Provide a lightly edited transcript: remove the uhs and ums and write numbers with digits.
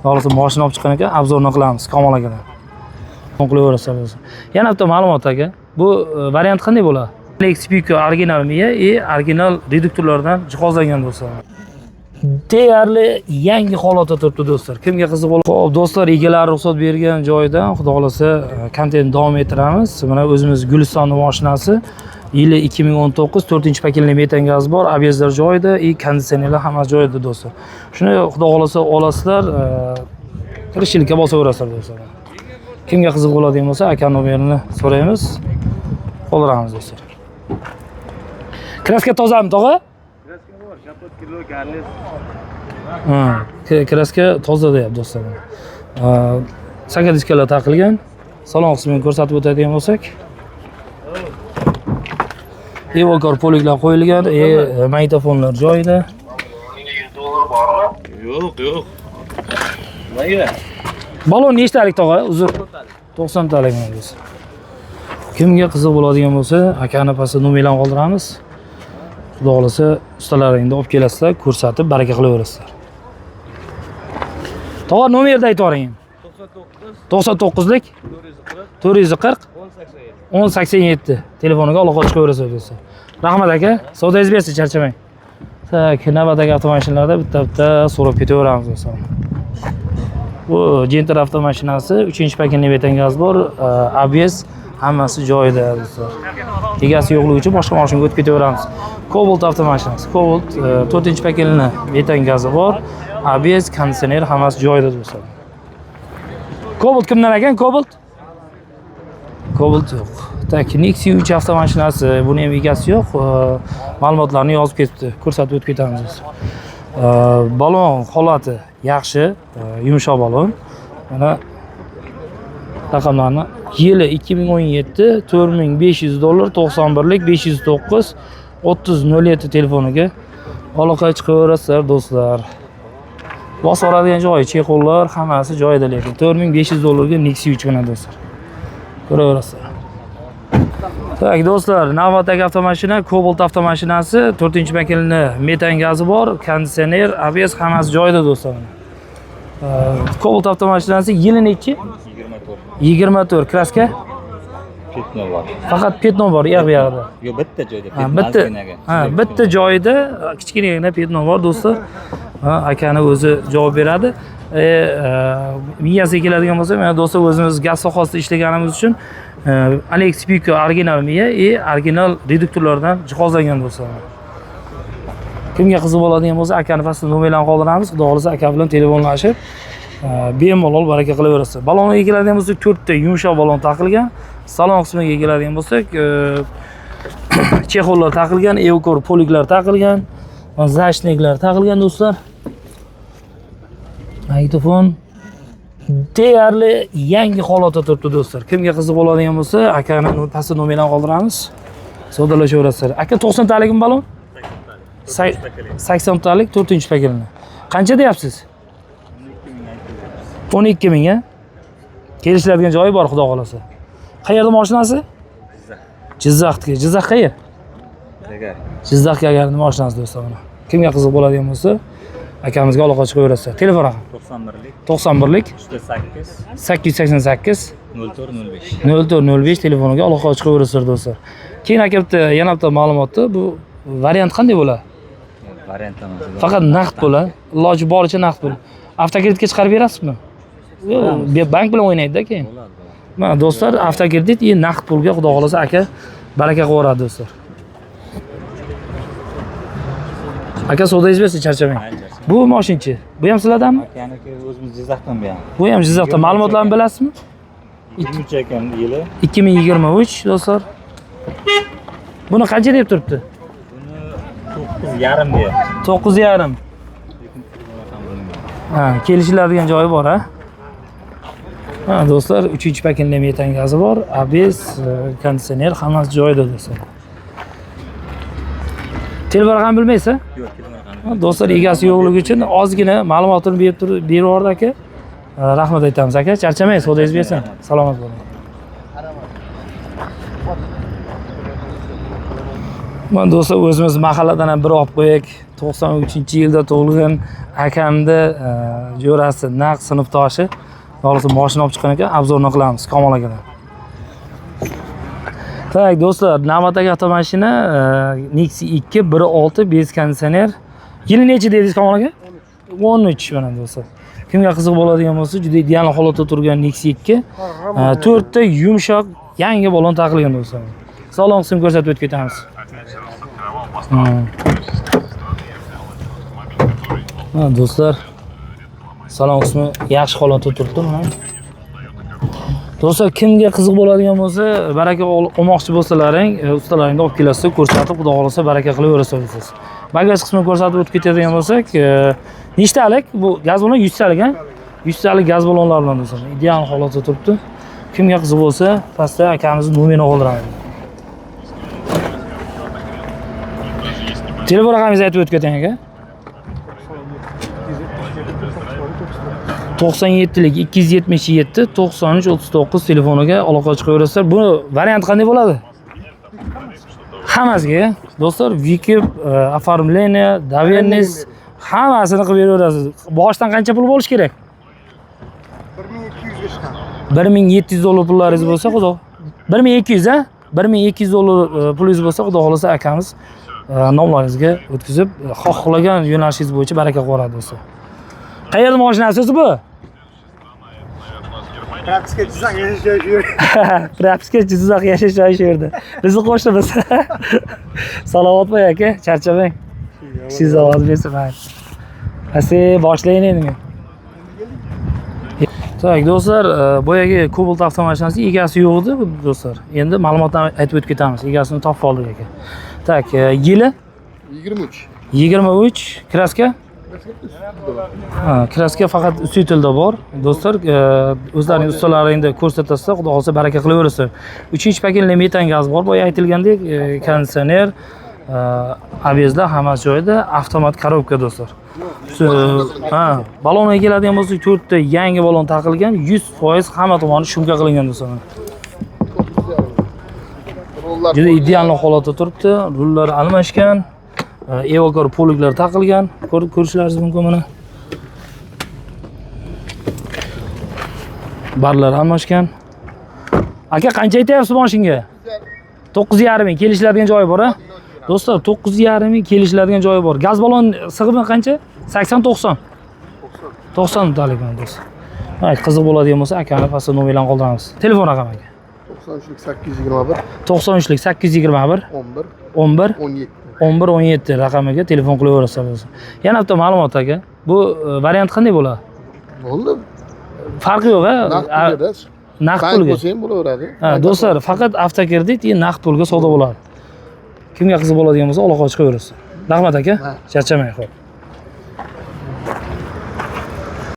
Xohlasa mashina olib chiqqan ekan, obzorni qilamiz Kamol akadan. Qilaverasiz o'zi. Yana bitta ma'lumot aka. Bu variant qanday bo'ladi? Speaker original miya original reduktorlardan jihozlangan do'stlar. Deyarli yangi holatda turibdi do'stlar. Kimga qiziq bo'lsa, xo'p do'stlar, egalari ruxsat bergan joydan xudo xolasa kontent davom ettiramiz. Mana o'zimiz Gulistonning mashinasi. Yili 2019 4-paketli metan gaz bor, abezlar joyida, konditsionerlar hammasi joyida do'stlar. Shuni xudo xolasa olasizlar, tirishchilikka bosaverasizlar do'stlar. Kimga qiziq bo'ladigan bo'lsa, aka nomerini so'raymiz, qoldiramiz do'stlar. Kraska tozami, tog'a? Kraska bor, kapot kilo, garniz. Kraska toza deyapti do'stlar. Sakadiskalar taqilgan. Salon qismini ko'rsatib o'tadigan bo'lsak, Evokor poliklar qo'yilgan, magnitofonlar joyida. $100 bormi? Yo'q. Nega? Balon nechtalik tog'a? Uzr. 90 talik bo'lsa. Kimga qiziq bo'ladigan bo'lsa, akani pastda nomerlarni qoldiramiz. Xudo xolasa ustalaringni olib kelasizlar, ko'rsatib baraka qilaverasizlar. Tog'a nomerni aytib yuboring. 99lik 440 1087 telefoniga aloqa chiqaverasiz do'stlar. Rahmat aka, savdoyingiz bersin, charchamang. Tak, navbatdagi avtomashinalarda bitta so'rab ketaveramiz do'stlar. Bu Gentra avtomashinasi 3-paketli metan gaz bor, ABS hammasi joyida do'stlar. Egasi yo'qligi uchun boshqa mashinaga o'tib ketaveramiz. Cobalt avtomashinasi. Cobalt 4-paketli metan gazi bor, ABS, konditsioner hammasi joyida do'stlar. Cobalt kimdan ekan? Cobalt yo'q. Tak, Nexia 3 avtomashinasi, buni ham egasi yo'q. Ma'lumotlarni yozib ketibdi. Ko'rsatib o'tib ketamiz. Balon holati yaxshi, yumshoq balon. Mana raqamlarni yili 2017 $4500, 91lik 509 3007 telefoniga aloqa chiqaverasizlar do'stlar. Bosib oladigan joyi, chexollar hammasi joyida, lekin $4500 ga Nexia 3 bilan do'stlar. Ko'raverasizlar. Tak do'stlar, navbatdagi avtomashina Cobalt avtomashinasi, 4-paketli metan gazi bor, konditsioner, ABS hammasi joyida do'stlar. Cobalt avtomashinasi yili nechi? 24. Kraska? Petno bor. Faqat petno bor, yo'q bu yerda. Yo'q, bitta joyda. Bitta joyida kichkinagina petno bor do'stlar. Akani o'zi javob beradi. Miyasiga keladigan bo'lsa, mana do'stlar o'zimiz gaz sohasida ishlaganimiz uchun Alex Speaker original miya original reduktorlardan jihozlangan do'stlar. Kimga qiziq bo'ladigan bo'lsa, akani pastda nomerlarni qoldiramiz. Xudo xolasa aka bilan telefonlashib, bemalol baraka qilaverasiz. Balonga keladigan bo'lsak, 4 ta yumshoq balon taqilgan. Salon qismiga keladigan bo'lsak, chexollar taqilgan, Evokor poliklar taqilgan, zashniklar taqilgan do'stlar. Magnitofon deyarli yangi holatda turibdi do'stlar. Kimga qiziq bo'ladigan bo'lsa, akani pastda nomerlarni qoldiramiz. Savdolashaverasizlar. Aka 90 talikmi balon? 80 talik 4-paketli. Qancha deyapsiz? 12 ming, kelishiladigan joyi bor xudo xolasa. Qayerda mashinasi? Jizzaxdagi. Jizzax qayer? Jizzaxga agarni mashinasi do'stlar. Kimga qiziq bo'ladigan bo'lsa, akamizga aloqa chiqaverasizlar. Telefon raqam 91lik 888 0405 telefoniga aloqa chiqaverasizlar do'stlar. Keyin aka yana bitta ma'lumotni, bu variant qanday bo'ladi? Variant emas. Faqat naqd bo'ladi. Iloji boricha naqd pul. Avtokreditga chiqarib berasizmi? Yo'q, bank bilan o'ynaydi-da keyin. Mana do'stlar, avtokredit naqd pulga xudo xolasa aka baraka qilaveradi do'stlar. Aka savdoyingiz bersin, charchamang. Bu mashinchi. Bu ham sizlardanmi? Akaniki o'zimiz Jizzaxdan bu ham. Bu ham Jizzaxda. Ma'lumotlarni bilasizmi? 23 ekan yili. 2023 do'stlar. Buni qancha deb turibdi? Buni 9,5 deyapti. 9,5. Kelishiladigan joyi bor, ha? Do'stlar, 3-paketli metan gazi bor, ABS, konditsioner hammasi joyida do'stlar. Telefon raqamini bilmaysiz? Yo'q, telefon raqami. Do'stlar, egasi yo'qligi uchun ozgina ma'lumotni berib yubordi aka. Rahmat aytamiz aka. Charchamang, savdoyingiz bersin. Salomat bo'ling. Mana do'stlar, o'zimiz mahalladan ham bir olib qo'yik. 93-yilda tug'ilgan akamni jo'rasi naq sinfdoshi xohlasa mashina olib chiqqan ekan, obzorni qilamiz Kamol akadan. Tak do'stlar, navbatdagi avtomashina Nexi 2 1.6 bez konditsioner. Yili necha dedingiz Kamol aka? 13 mana do'stlar. Kimga qiziq bo'ladigan bo'lsa, juda ideal holatda turgan Nexi 2. 4 ta yumshoq yangi balon taqilgan do'stlar. Salon qismini ko'rsatib o'tib ketamiz. Do'stlar, salon qismi yaxshi holatda turibdi mana. Do'stlar, kimga qiziq bo'ladigan bo'lsa, baraka olmoqchi bo'lsalaring, ustalaringni olib kelasizlar, ko'rsatib, xudo xolasa baraka qilaverasiz. Bagaj qismini ko'rsatib o'tib ketadigan bo'lsak, nechtalik? Bu gaz balon 100 talik, ha? 100 talik gaz balonlar bilan do'stlar, ideal holatda turibdi. Kimga qiziq bo'lsa, pastda akamizning nomerini qoldiraman. Telefon raqamingizni aytib o'tib keting aka. 97lik 277 93 39 telefoniga aloqa chiqaverasizlar. Bu variant qanday bo'ladi? Hammasiga do'stlar, vikib, оформление, доверенность hammasini qilib beraverasiz. Boshdan qancha pul bo'lish kerak? 1200 ga chiqadi. 1700 dollar pullaringiz bo'lsa, xudo. 1200 ha? 1200 dollar pulingiz bo'lsa, xudo xolasa akamiz nomlaringizga o'tkazib, xohlagan yo'nalishingiz bo'yicha baraka qiladi do'stlar. Qayerda mashinasi bu? Propiska Jizzax yashash joyi shu yerda. Propiska Jizzax yashash joyi shu yerda. Bizni qo'shnimiz. Salomat bo'ling aka, charchamang. Siz ovoz bersin. Asi boshlayın endi. Tak do'stlar, boyagi Cobalt avtomashinasi egasi yo'q edi do'stlar. Endi ma'lumotlarni aytib o'tib ketamiz. Egasini topib oldik aka. Tak, yili 23. 23, kraska? Kraska faqat ustitilda bor. Do'stlar, o'zlarining ustalaringni ko'rsatasizlar, xudo xolasa baraka qilaverasizlar. 3-paketli metan gaz bor, boya aytilgandek, konditsioner, ABS'da hammasi joyida, avtomat korobka do'stlar. Balonga keladigan bo'lsa, 4 ta yangi balon taqilgan, 100% hamma tomoni shumka qilingan do'stlar. Juda ideal holatda turibdi, rullar almashgan. Evakor poliklar taqilgan, ko'rishlaringiz mumkin mana. Barlar almashgan. Aka, qancha aytyapsiz mashinaga? 9,5 ming kelishiladigan joyi bor, ha? Do'stlar, 9,5 ming kelishiladigan joyi bor. Gaz balon sig'imi qancha? 80-90. 90 talik mana do'stlar. Qiziq bo'ladigan bo'lsa, akani pastda nomerlarni qoldiramiz. Telefon raqami aka. 93lik 821 11 17 17 raqamiga telefon qilaverasiz. Yana bitta ma'lumot aka. Bu variant qanday bo'ladi? Bo'ldi. Farqi yo'q, ha? Naqd pulga. bo'lsa ham bo'laveradi. Do'stlar, faqat avtokredit va naqd pulga savdo bo'ladi. Kimga qiziq bo'ladigan bo'lsa, aloqa chiqaverasiz. Rahmat aka. Charchamang, xo'p.